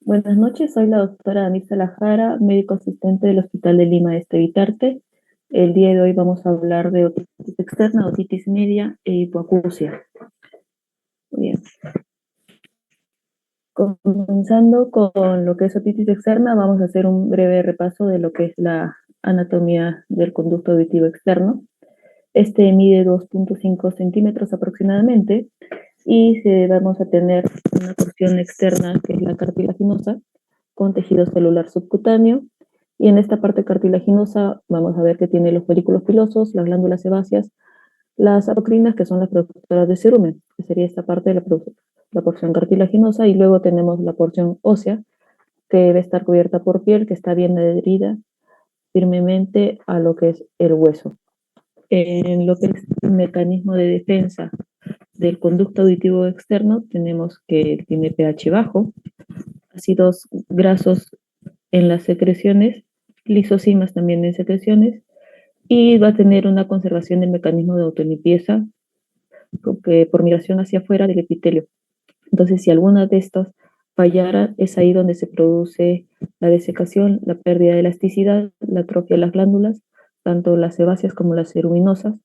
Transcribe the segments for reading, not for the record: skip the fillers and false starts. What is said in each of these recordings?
Buenas noches, soy la doctora Anissa Lajara, médico asistente del Hospital de Lima Este Vitarte. El día de hoy vamos a hablar de otitis externa, otitis media e hipoacusia. Muy bien. Comenzando con lo que es otitis externa, vamos a hacer un breve repaso de lo que es la anatomía del conducto auditivo externo. Este mide 2.5 centímetros aproximadamente y vamos a tener una porción externa que es la cartilaginosa con tejido celular subcutáneo, y en esta parte cartilaginosa vamos a ver que tiene los folículos pilosos, las glándulas sebáceas, las apocrinas, que son las productoras de cerumen, que sería esta parte de la porción cartilaginosa, y luego tenemos la porción ósea, que debe estar cubierta por piel, que está bien adherida firmemente a lo que es el hueso. En lo que es el mecanismo de defensa del conducto auditivo externo, tenemos que tiene pH bajo, ácidos grasos en las secreciones, lisosimas también en secreciones, y va a tener una conservación del mecanismo de autolimpieza por migración hacia afuera del epitelio. Entonces, si alguna de estas fallara, es ahí donde se produce la desecación, la pérdida de elasticidad, la atrofia de las glándulas, tanto las sebáceas como las ceruminosas,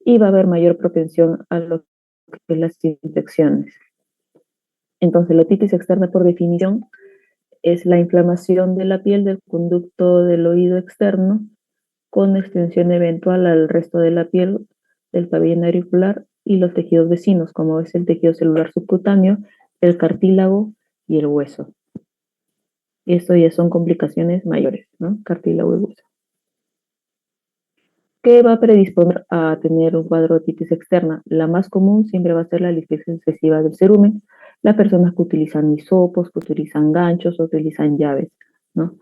y va a haber mayor propensión a lo que es las infecciones. Entonces, la otitis externa, por definición, es la inflamación de la piel del conducto del oído externo con extensión eventual al resto de la piel, del pabellón auricular y los tejidos vecinos, como es el tejido celular subcutáneo, el cartílago y el hueso. Esto ya son complicaciones mayores, ¿no? Cartílago y hueso. ¿Qué va a predisponer a tener un cuadro de otitis externa? La más común siempre va a ser la lixiviación excesiva del cerumen, las personas que utilizan hisopos, que utilizan ganchos o utilizan llaves, ¿no?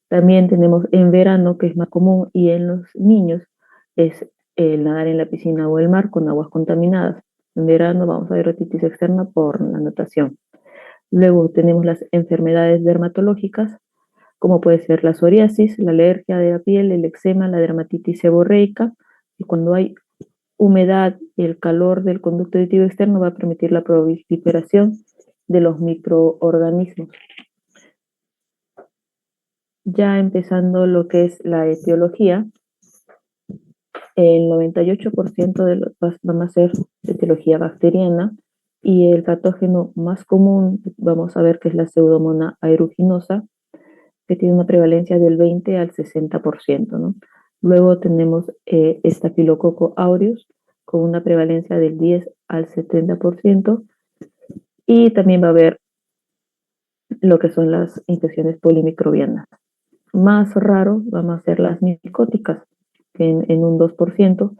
También tenemos en verano, que es más común, y en los niños es el nadar en la piscina o el mar con aguas contaminadas. En verano vamos a ver otitis externa por la natación. Luego tenemos las enfermedades dermatológicas, como puede ser la psoriasis, la alergia de la piel, el eczema, la dermatitis seborreica, y cuando hay humedad y el calor del conducto auditivo externo va a permitir la proliferación de los microorganismos. Ya empezando lo que es la etiología, el 98% de los van a ser de etiología bacteriana, y el patógeno más común vamos a ver que es la Pseudomonas aeruginosa, que tiene una prevalencia del 20 al 60%, ¿no? Luego tenemos Staphylococcus aureus con una prevalencia del 10 al 70%, y también va a haber lo que son las infecciones polimicrobianas. Más raro vamos a ser las micóticas, que en un 2%,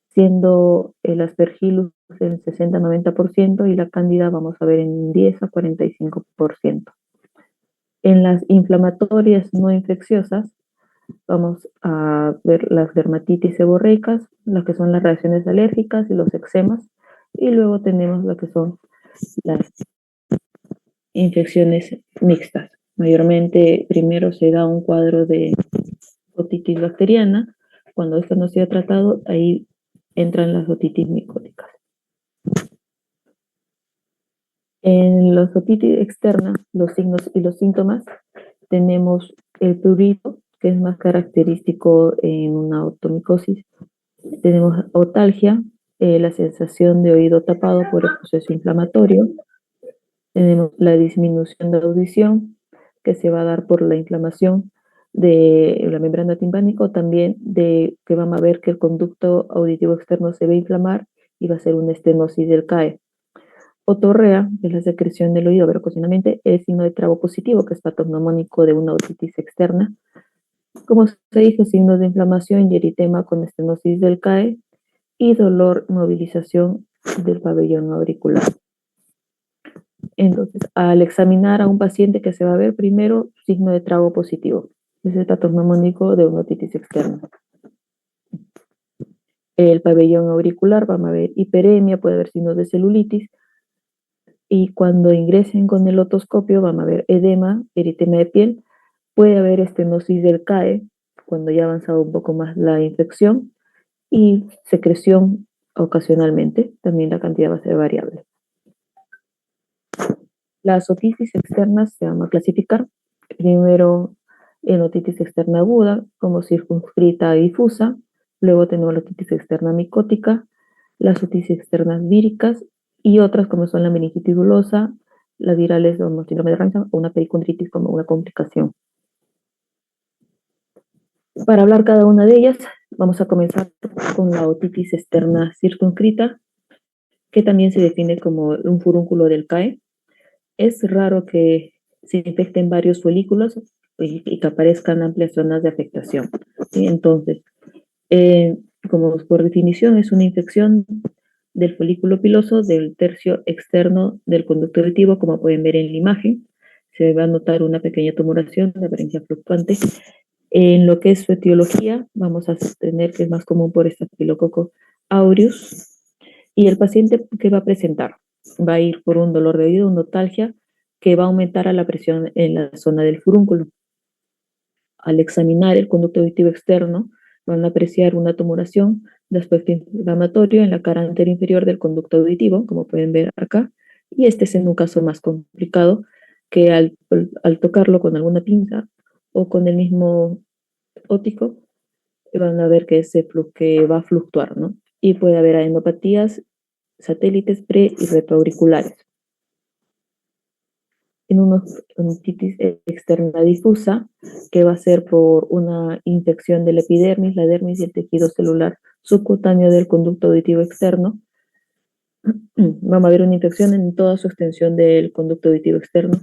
siendo el Aspergillus en 60-90% y la Cándida vamos a ver en 10 a 45%. En las inflamatorias no infecciosas vamos a ver las dermatitis seborreicas, las que son las reacciones alérgicas y los eczemas, y luego tenemos lo que son las infecciones mixtas. Mayormente primero se da un cuadro de otitis bacteriana. Cuando esto no se ha tratado, ahí entran las otitis micóticas. En la otitis externa, los signos y los síntomas, tenemos el prurito, que es más característico en una otomicosis. Tenemos otalgia, la sensación de oído tapado por el proceso inflamatorio. Tenemos la disminución de audición, que se va a dar por la inflamación de la membrana timpánica, también de que vamos a ver que el conducto auditivo externo se va a inflamar y va a ser una estenosis del CAE. Otorrea, que es la secreción del oído, pero ocasionalmente es signo de trago positivo, que es patognomónico de una otitis externa. Como se dijo, signos de inflamación y eritema con estenosis del CAE, y dolor, movilización del pabellón auricular. Entonces, al examinar a un paciente, que se va a ver primero signo de trago positivo, es el patognomónico de una otitis externa. El pabellón auricular, vamos a ver hiperemia, puede haber signos de celulitis, y cuando ingresen con el otoscopio vamos a ver edema, eritema de piel, puede haber estenosis del CAE cuando ya ha avanzado un poco más la infección, y secreción ocasionalmente, también la cantidad va a ser variable. Las otitis externas se van a clasificar primero en otitis externa aguda, como circunscrita y difusa. Luego tenemos la otitis externa micótica, las otitis externas víricas y otras como son la meningitis dulosa, las virales o síndrome de Ransom o una pericondritis como una complicación. Para hablar cada una de ellas, vamos a comenzar con la otitis externa circunscrita, que también se define como un furúnculo del CAE. Es raro que se infecten varios folículos y que aparezcan amplias zonas de afectación. ¿Sí? Entonces, como por definición, es una infección del folículo piloso del tercio externo del conducto auditivo, como pueden ver en la imagen. Se va a notar una pequeña tumoración de apariencia fluctuante. En lo que es su etiología, vamos a tener que es más común por Staphylococcus aureus. Y el paciente, ¿qué va a presentar? Va a ir por un dolor de oído, una notalgia, que va a aumentar a la presión en la zona del furúnculo. Al examinar el conducto auditivo externo, van a apreciar una tumoración de aspecto inflamatorio en la cara anterior inferior del conducto auditivo, como pueden ver acá, y este es en un caso más complicado que al tocarlo con alguna pinza o con el mismo óptico, van a ver que va a fluctuar, ¿no? Y puede haber adenopatías, satélites pre y retroauriculares. En una otitis externa difusa, que va a ser por una infección de la epidermis, la dermis y el tejido celular subcutáneo del conducto auditivo externo. Vamos a ver una infección en toda su extensión del conducto auditivo externo.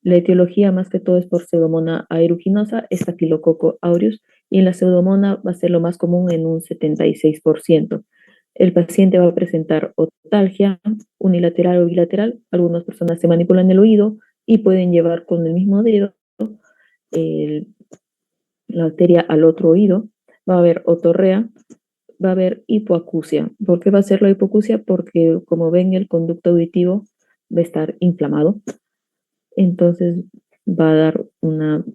La etiología más que todo es por Pseudomonas aeruginosa, Staphylococcus aureus, y en la Pseudomonas va a ser lo más común en un 76%. El paciente va a presentar otalgia unilateral o bilateral. Algunas personas se manipulan el oído y pueden llevar con el mismo dedo el, la arteria al otro oído. Va a haber otorrea, va a haber hipoacusia. ¿Por qué va a ser la hipoacusia? Porque como ven el conducto auditivo va a estar inflamado. Entonces va a dar una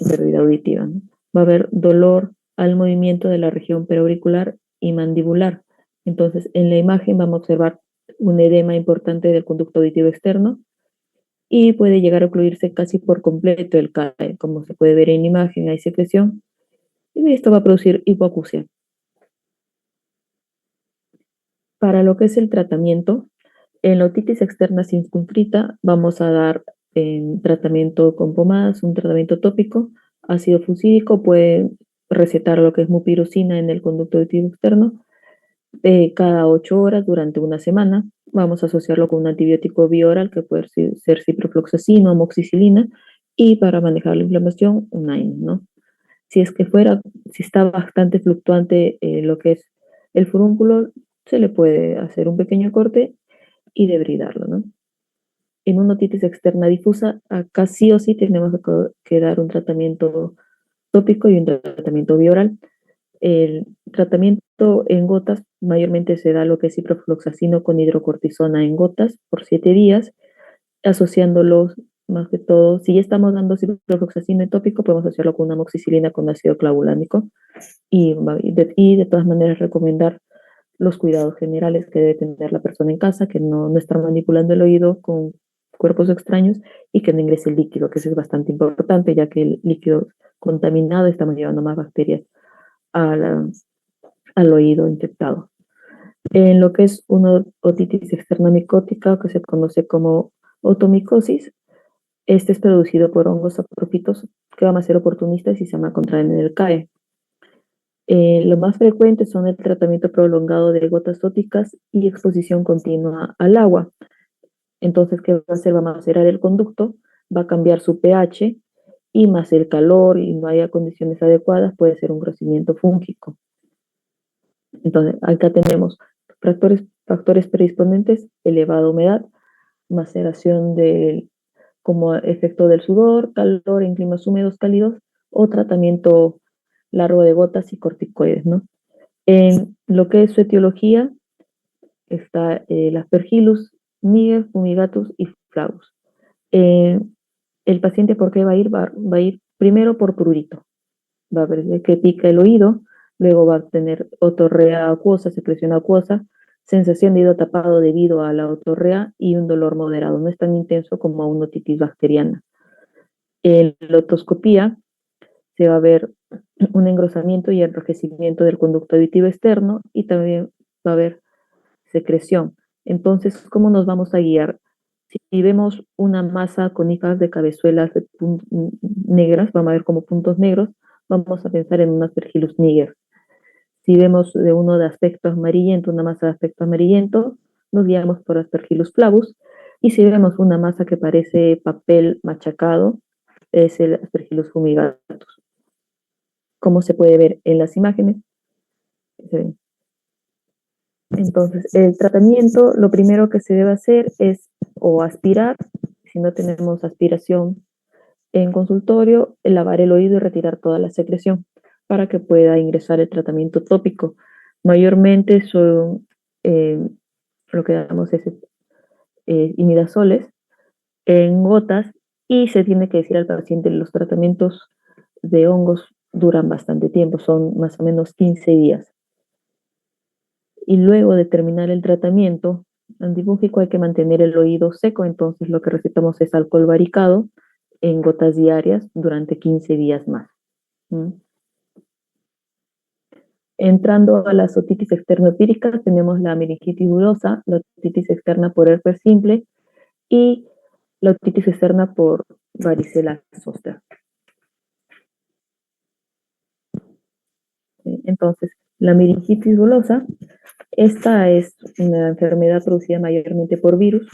pérdida auditiva, ¿no? Va a haber dolor al movimiento de la región periauricular y mandibular. Entonces, en la imagen vamos a observar un edema importante del conducto auditivo externo y puede llegar a ocluirse casi por completo el CAE. Como se puede ver en la imagen, hay secreción y esto va a producir hipoacusia. Para lo que es el tratamiento, en la otitis externa circunscrita vamos a dar tratamiento con pomadas, un tratamiento tópico, ácido fucídico, puede recetar lo que es mupirocina en el conducto auditivo externo cada 8 horas durante una semana. Vamos a asociarlo con un antibiótico bioral que puede ser ciprofloxacina o moxicilina y para manejar la inflamación, un AINE, ¿no? Si es que si está bastante fluctuante lo que es el furúnculo, se le puede hacer un pequeño corte y debridarlo, ¿no? En una otitis externa difusa, acá sí o sí tenemos que dar un tratamiento tópico y un tratamiento bioral. El tratamiento en gotas mayormente se da lo que es ciprofloxacino con hidrocortisona en gotas por 7 días, asociándolos más que todo, si ya estamos dando ciprofloxacino en tópico, podemos asociarlo con una amoxicilina con ácido clavulánico y de todas maneras recomendar los cuidados generales que debe tener la persona en casa, que no estar manipulando el oído con cuerpos extraños y que no ingrese el líquido, que eso es bastante importante, ya que el líquido contaminado estamos llevando más bacterias a al oído infectado. En lo que es una otitis externa micótica, que se conoce como otomicosis, este es producido por hongos saprófitos que van a ser oportunistas y se van a contraer en el CAE. Lo más frecuente son el tratamiento prolongado de gotas óticas y exposición continua al agua. Entonces, ¿qué va a hacer? Va a macerar el conducto, va a cambiar su pH y más el calor y no haya condiciones adecuadas, puede ser un crecimiento fúngico. Entonces, acá tenemos factores predisponentes, elevada humedad, maceración como efecto del sudor, calor en climas húmedos cálidos o tratamiento largo de gotas y corticoides, ¿no? En lo que es su etiología está el Aspergillus, niger, fumigatus y flavus. Eh, el paciente, ¿por qué va a ir? Va a ir primero por prurito. Va a ver que pica el oído, luego va a tener otorrea acuosa, secreción acuosa, sensación de oído tapado debido a la otorrea y un dolor moderado. No es tan intenso como una otitis bacteriana. En la otoscopía se va a ver un engrosamiento y enrojecimiento del conducto auditivo externo y también va a haber secreción. Entonces, ¿cómo nos vamos a guiar? Si vemos una masa con hijas de cabezuelas negras, vamos a ver como puntos negros, vamos a pensar en un Aspergillus niger. Si vemos de uno de aspecto amarillento, una masa de aspecto amarillento, nos guiamos por Aspergillus flavus. Y si vemos una masa que parece papel machacado, es el Aspergillus fumigatus. Como se puede ver en las imágenes. Entonces, el tratamiento, lo primero que se debe hacer es o aspirar, si no tenemos aspiración en consultorio, lavar el oído y retirar toda la secreción para que pueda ingresar el tratamiento tópico. Mayormente son lo que damos es imidazoles en gotas y se tiene que decir al paciente los tratamientos de hongos duran bastante tiempo, son más o menos 15 días. Y luego de terminar el tratamiento antibúngico hay que mantener el oído seco, entonces lo que recetamos es alcohol baricado en gotas diarias durante 15 días más. ¿Mm? Entrando a las otitis externoepíricas, tenemos la meningitis bulosa, la otitis externa por herpes simple y la otitis externa por varicela zoster. Entonces, la meningitis bulosa, esta es una enfermedad producida mayormente por virus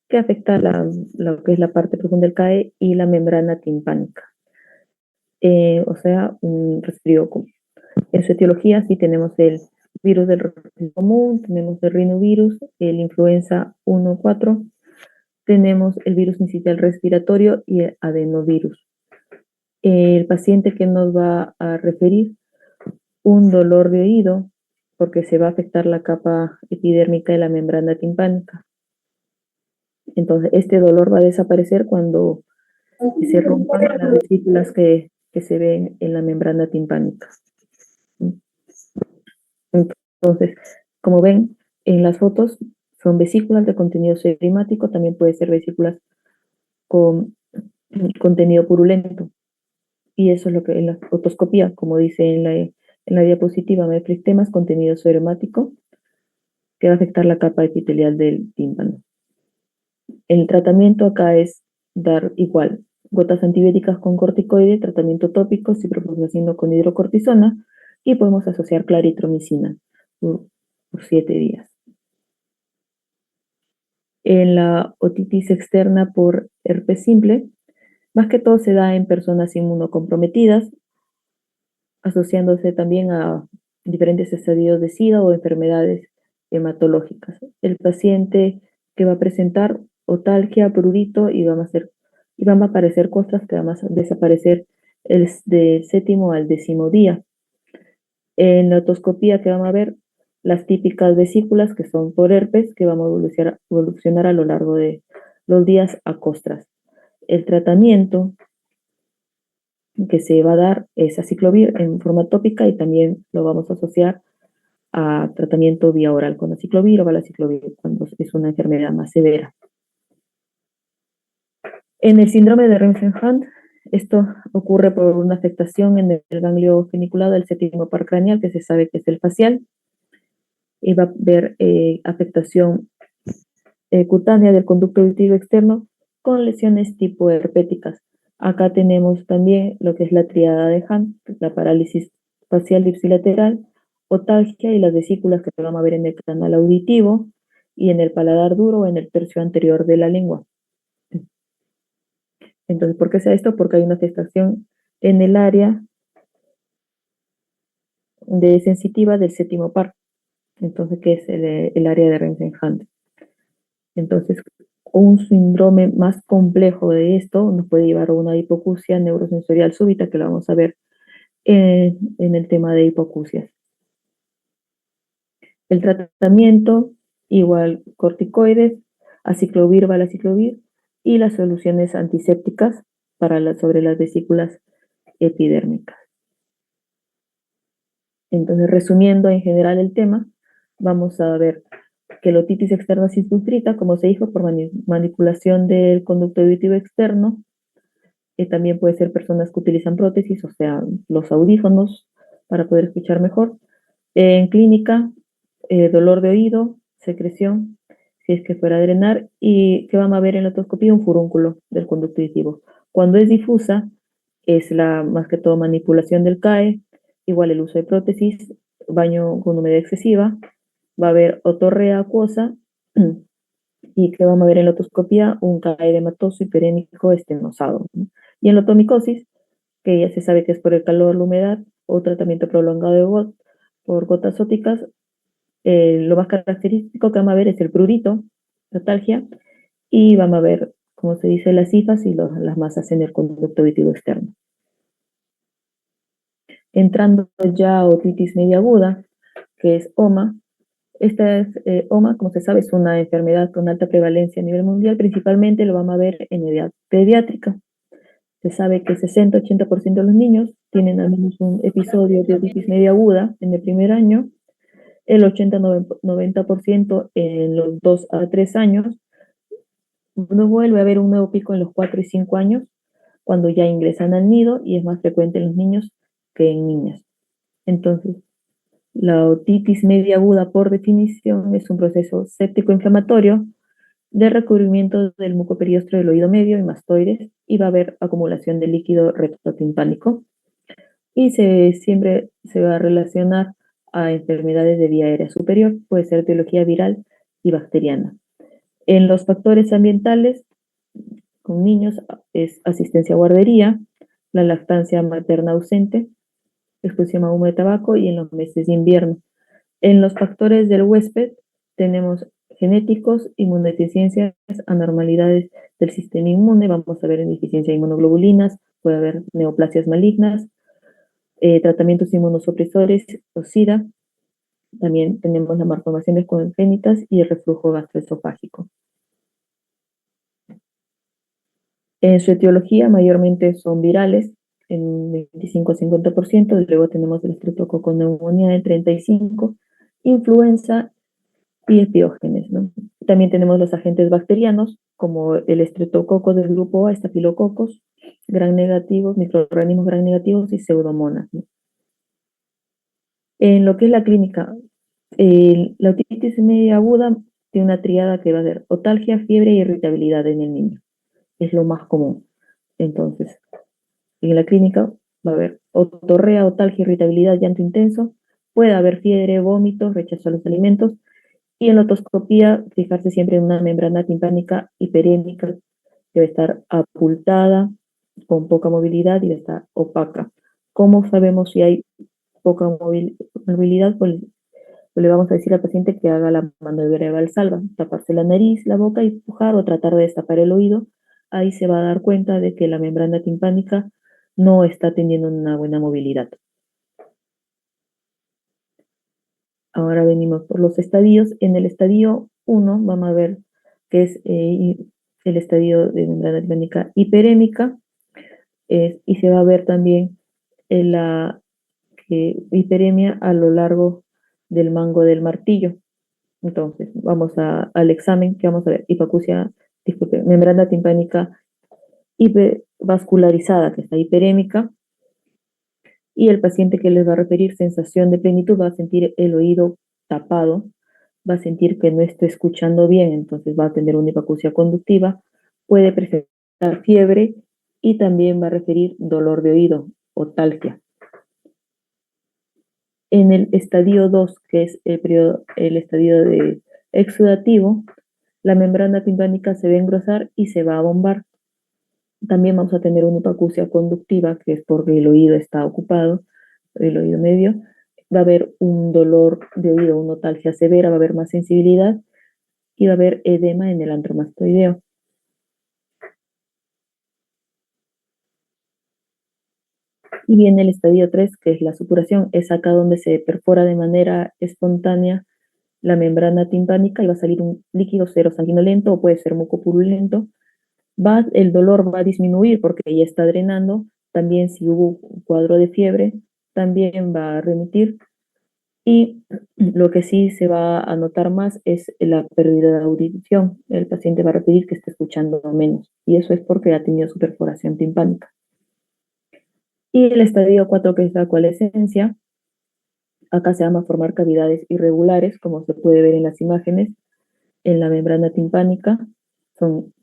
que afecta lo que es la parte profunda del CAE y la membrana timpánica. O sea, un resfrío común. En su etiología sí tenemos el virus del resfrío común, tenemos el rinovirus, el influenza 1-4, tenemos el virus incisional respiratorio y el adenovirus. El paciente que nos va a referir un dolor de oído porque se va a afectar la capa epidérmica de la membrana timpánica. Entonces, este dolor va a desaparecer cuando se rompan las vesículas que se ven en la membrana timpánica. Entonces, como ven en las fotos, son vesículas de contenido pseudimático, también puede ser vesículas con contenido purulento. Y eso es lo que en la otoscopía, como dice en la diapositiva, meflistemas, contenido pseudimático, que va a afectar la capa epitelial del tímpano. El tratamiento acá es dar igual gotas antibióticas con corticoide, tratamiento tópico, ciprofloxacino con hidrocortisona, y podemos asociar claritromicina por 7 días. En la otitis externa por herpes simple, más que todo se da en personas inmunocomprometidas, asociándose también a diferentes estadios de SIDA o enfermedades hematológicas. El paciente que va a presentar otalgia, prurito y van a aparecer costras que van a desaparecer del 7º al 10º día. En la otoscopía que vamos a ver las típicas vesículas que son por herpes que vamos a evolucionar a lo largo de los días a costras. El tratamiento que se va a dar es aciclovir en forma tópica y también lo vamos a asociar a tratamiento vía oral con aciclovir o valaciclovir cuando es una enfermedad más severa. En el síndrome de Remsen-Hunt, esto ocurre por una afectación en el ganglio funiculado del 7º par craneal, que se sabe que es el facial, y va a haber afectación cutánea del conducto auditivo externo con lesiones tipo herpéticas. Acá tenemos también lo que es la triada de Hunt, la parálisis facial ipsilateral, otalgia y las vesículas que vamos a ver en el canal auditivo y en el paladar duro o en el tercio anterior de la lengua. Entonces, ¿por qué sea esto? Porque hay una afectación en el área de sensitiva del 7º par, entonces, que es el área de Remsen-Hunt. Entonces, un síndrome más complejo de esto nos puede llevar a una hipoacusia neurosensorial súbita, que la vamos a ver en el tema de hipoacusias. El tratamiento, igual corticoides, aciclovir, valaciclovir y las soluciones antisépticas sobre las vesículas epidérmicas. Entonces, resumiendo en general el tema, vamos a ver que la otitis externa circunscrita, como se dijo, por manipulación del conducto auditivo externo. También puede ser personas que utilizan prótesis, o sea, los audífonos para poder escuchar mejor. En clínica, dolor de oído, secreción, si es que fuera a drenar, y que vamos a ver en la otoscopía un furúnculo del conducto auditivo. Cuando es difusa, es más que todo manipulación del CAE, igual el uso de prótesis, baño con humedad excesiva, va a haber otorrea acuosa y que vamos a ver en la otoscopía un CAE edematoso hiperémico estenosado, ¿no? Y en la otomicosis, que ya se sabe que es por el calor, la humedad o tratamiento prolongado por gotas óticas, lo más característico que vamos a ver es el prurito, notalgia, y vamos a ver, como se dice, las cifas y las masas en el conducto auditivo externo. Entrando ya a otitis media aguda, que es OMA. Esta es, OMA, como se sabe, es una enfermedad con alta prevalencia a nivel mundial, principalmente lo vamos a ver en edad pediátrica. Se sabe que 60-80% de los niños tienen al menos un episodio de otitis media aguda en el primer año, el 80-90% en los 2 a 3 años. No vuelve a haber un nuevo pico en los 4 y 5 años, cuando ya ingresan al nido y es más frecuente en los niños que en niñas. Entonces, la otitis media aguda, por definición, es un proceso séptico-inflamatorio de recubrimiento del mucoperiostro del oído medio y mastoides, y va a haber acumulación de líquido rectotimpánico, y siempre se va a relacionar a enfermedades de vía aérea superior, puede ser etiología viral y bacteriana. En los factores ambientales, con niños, es asistencia a guardería, la lactancia materna ausente, exposición a humo de tabaco y en los meses de invierno. En los factores del huésped tenemos genéticos, inmunodeficiencias, anormalidades del sistema inmune, vamos a ver en deficiencia de inmunoglobulinas, puede haber neoplasias malignas, tratamientos inmunosupresores o SIDA. También tenemos las malformaciones congénitas y el reflujo gastroesofágico. En su etiología mayormente son virales, en 25-50%, luego tenemos el estreptococo neumonía del 35%, influenza y epiógenes, ¿no? También tenemos los agentes bacterianos, como el estreptococo del grupo A, estafilococos, gran negativos, microorganismos gran negativos y pseudomonas, ¿no? En lo que es la clínica, la otitis media aguda tiene una triada que va a ser otalgia, fiebre y irritabilidad en el niño. Es lo más común. Entonces, en la clínica va a haber otorrea, otalgia, irritabilidad, llanto intenso, puede haber fiebre, vómitos, rechazo a los alimentos, y en la otoscopía fijarse siempre en una membrana timpánica hiperémica que debe estar abultada, con poca movilidad y debe estar opaca. ¿Cómo sabemos si hay poca movilidad? Pues le vamos a decir al paciente que haga la maniobra de Valsalva, taparse la nariz, la boca y empujar o tratar de destapar el oído. Ahí se va a dar cuenta de que la membrana timpánica no está teniendo una buena movilidad. Ahora venimos por los estadios. En el estadio 1 vamos a ver que es el estadio de membrana timpánica hiperémica, y se va a ver también la hiperemia a lo largo del mango del martillo. Entonces, vamos al examen que vamos a ver, hipoacusia, disculpe, membrana timpánica hipervascularizada, que está hiperémica, y el paciente que les va a referir sensación de plenitud va a sentir el oído tapado, va a sentir que no está escuchando bien, entonces va a tener una hipoacusia conductiva, puede presentar fiebre y también va a referir dolor de oído, otalgia. En el estadio 2, que es el estadio de exudativo, la membrana timpánica se va a engrosar y se va a bombar. También vamos a tener una hipoacusia conductiva, que es porque el oído está ocupado, el oído medio. Va a haber un dolor de oído, una otalgia severa, va a haber más sensibilidad y va a haber edema en el antromastoideo. Y viene el estadio 3, que es la supuración, es acá donde se perfora de manera espontánea la membrana timpánica y va a salir un líquido cero sanguinolento o puede ser mucopurulento. El dolor va a disminuir porque ya está drenando. También si hubo un cuadro de fiebre, también va a remitir. Y lo que sí se va a notar más es la pérdida de audición. El paciente va a repetir que está escuchando menos, y eso es porque ha tenido su perforación timpánica. Y el estadio 4, que es la acualescencia, acá se van a formar cavidades irregulares, como se puede ver en las imágenes, en la membrana timpánica. Son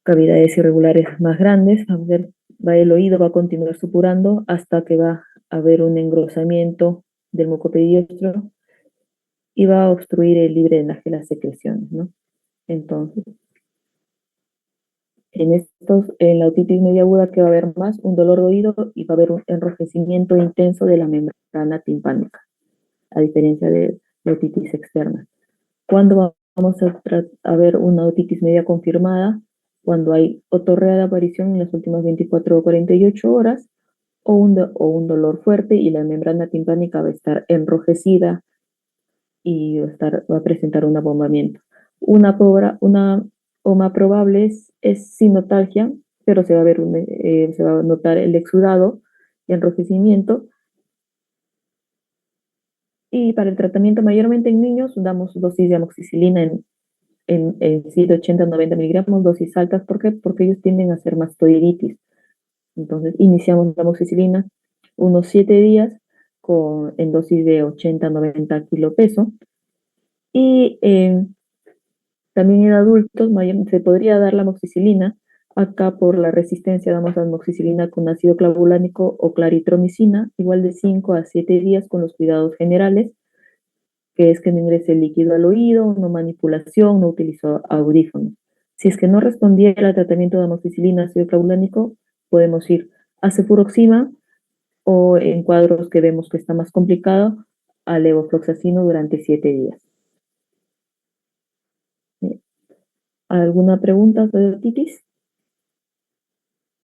cavidades irregulares más grandes. Vamos a ver, el oído va a continuar supurando hasta que va a haber un engrosamiento del mucopediostro y va a obstruir el libre drenaje de las secreciones, ¿no? Entonces, en la otitis media aguda, que va a haber más un dolor de oído y va a haber un enrojecimiento intenso de la membrana timpánica, a diferencia de la otitis externa. ¿Cuándo vamos a ver una otitis media confirmada? Cuando hay otorrea de aparición en las últimas 24 o 48 horas, o un dolor fuerte y la membrana timpánica va a estar enrojecida y va a presentar un abombamiento. Una OMA probable es sinotalgia, pero se va a notar el exudado y enrojecimiento. Y para el tratamiento, mayormente en niños, damos dosis de amoxicilina en sí de 80 a 90 miligramos, dosis altas. ¿Por qué? Porque ellos tienden a hacer mastoiditis. Entonces, iniciamos la amoxicilina unos 7 días en dosis de 80 a 90 kilopeso. Y también en adultos se podría dar la amoxicilina. Acá, por la resistencia, damos la amoxicilina con ácido clavulánico o claritromicina, igual de 5 a 7 días, con los cuidados generales, que es que no ingrese el líquido al oído, no manipulación, no utilizo audífonos. Si es que no respondiera al tratamiento de amoxicilina ácido clavulánico, podemos ir a cefuroxima, o en cuadros que vemos que está más complicado, a levofloxacino durante 7 días. ¿Alguna pregunta sobre otitis?